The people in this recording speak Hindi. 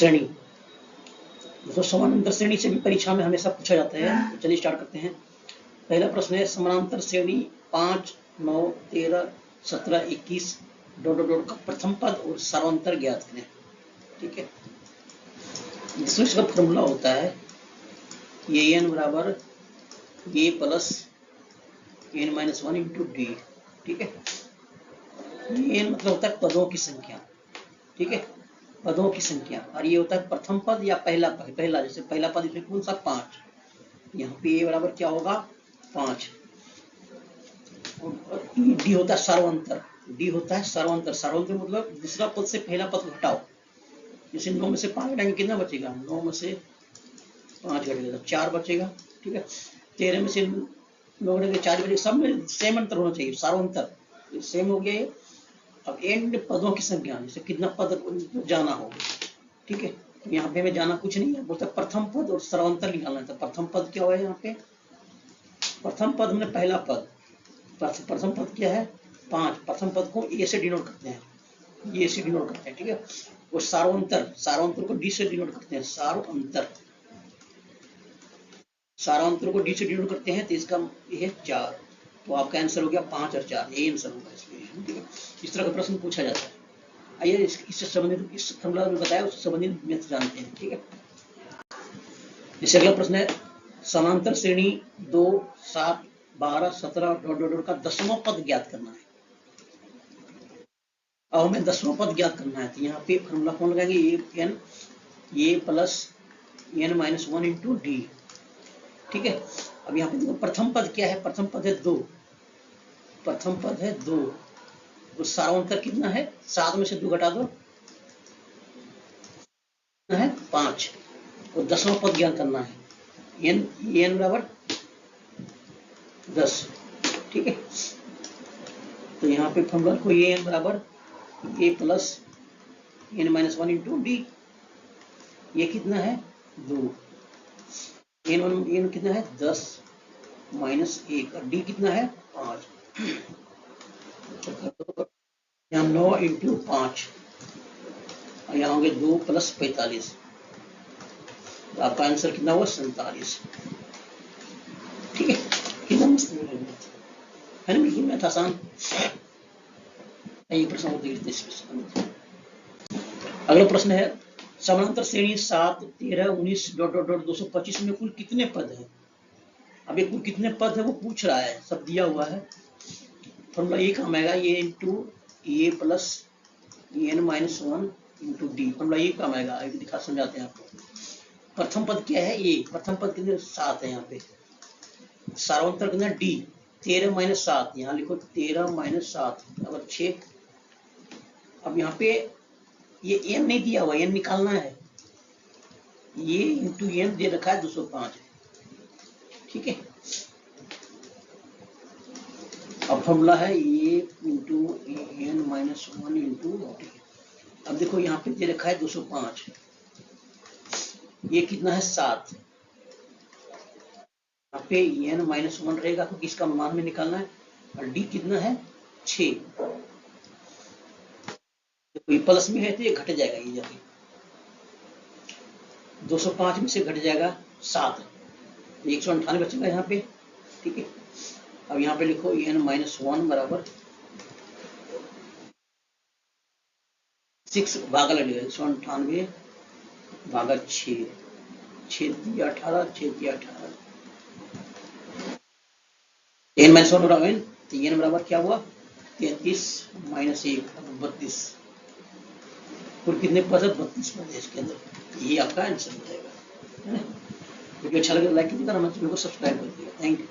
श्रेणी। दोस्तों समानांतर श्रेणी से भी परीक्षा में हमेशा पूछा जाता है, तो चलिए स्टार्ट करते हैं। पहला प्रश्न है समानांतर श्रेणी 5, 9, 13, 17, 21 डॉट डॉट डॉट का प्रथम पद और सर्वांतर ज्ञात करें। ठीक है, इसका फॉर्मूला होता है ए एन बराबर A plus N minus 1 into D. ठीक है, एन मतलब होता है पदों की संख्या। ठीक है, पदों की संख्या, और ये होता है प्रथम पद या पहला पद। पहला जैसे पहला पद इसमें कौन सा 5, यहाँ पे ए बराबर क्या होगा 5। और डी होता है सर्वांतर। डी होता है सर्वांतर। सर्वांतर मतलब दूसरा पद से पहला पद घटाओ। जैसे 9 में से 5 घटाएंगे कितना बचेगा, 9 में से 5 घटेगा तो 4 बचेगा। ठीक है, 13 में से 9 घटेगा 4 बचेगा। सब में सेम अंतर होना चाहिए, सर्वांतर सेम हो गया। अब एंड पदों की संख्या, जैसे कितना पद जाना हो। ठीक है, यहाँ पे हमें जाना कुछ नहीं है, बोलते प्रथम पद और सर्वांतर निकालना है। तो प्रथम पद क्या हुआ है यहाँ पे, प्रथम पद हमने पहला पद, प्रथम पद क्या है 5। प्रथम पद को ए से डिनोट करते हैं, ए से डिनोट करते हैं। ठीक है, और सार्वंतर, सार्वंतर को डी से डिनोट करते हैं, सार्वंतर। सार्वंतर को डी से डिनोट करते हैं, तो इसका ये है 4। तो आपका आंसर हो गया 5 और 4, ये आंसर होगा इसमें। ठीक है, इस तरह का प्रश्न पूछा जाता है। आइए इससे संबंधित, इस फॉर्मूला में बताया उससे संबंधित मैथ जानते हैं। ठीक है, जैसे अगला प्रश्न है समांतर श्रेणी 2, 7, 12, 17 डॉट डॉट डॉट का 10वां पद ज्ञात करना है। अब हमें 10वां पद ज्ञात करना है, तो यहाँ पे फॉर्मूला कौन लगाएंगे, N A plus N minus 1 into D. ठीक है, अब यहाँ पे देखो प्रथम पद क्या है, प्रथम पद है 2, प्रथम पद है 2। तो सार्वंतर कितना है, 7 में से 2 घटा दो है 5। और 10वां पद ज्ञात करना है, एन एन बराबर 10। ठीक है, तो यहाँ पे फॉर्मूला को एन बराबर A plus N minus 1 into D. ये कितना है 2, एन कितना है 10 माइनस 1, और डी कितना है 5। यहाँ 9 इंटू 5, और यहाँ होंगे 2 प्लस 45। तो आपका आंसर कितना हुआ 47। ठीक है, कितना मस्त है ना, बिल्कुल मैथ आसान। ये प्रश्न अगला प्रश्न है समानांतर श्रेणी 7, 13, 19 डॉट डॉट डॉट 225 में कुल कितने पद हैं। अब ये कुल कितने पद है वो पूछ रहा है, सब दिया हुआ है। फॉर्मूला ये काम आएगा, A into A plus N minus 1 into D. Formula ये काम आएगा, दिखा समझाते हैं आपको। प्रथम पद क्या है ए, प्रथम पद कितने 7 है, यहाँ पे सार्वंतर कितना डी 13 माइनस 7, यहाँ लिखो 13 माइनस 7 अब 6। अब यहाँ पे ये एन नहीं दिया हुआ, एन निकालना है, ये इंटू एन दे रखा है 205। ठीक है, अब फॉर्मूला है A into N minus 1 into D. अब देखो यहाँ पे दे रखा है 205, ये कितना है 7, यहाँ पे एन माइनस 1 रहेगा क्योंकि इसका मान में निकालना है, और डी कितना है 6। देखो ये प्लस में है तो ये घट जाएगा, ये जाके 205 में से घट जाएगा 7, 198 बचेगा यहाँ पे। ठीक है, अब यहाँ पे लिखो एन माइनस 1 बराबर 6 भागा लगेगा 198 भागा 6, 6 दिया 18, 6 दिया 18, एन माइनस 1 बराबर एन, तो एन बराबर क्या हुआ 33 माइनस 1 32। कुल कितने पद है 32 पद है इसके अंदर। ये आपका आंसर हो जाएगा। वीडियो अच्छा लगे तो लाइक कीजिएगा, हमारे चैनल को सब्सक्राइब कर दीजिएगा। Thank you.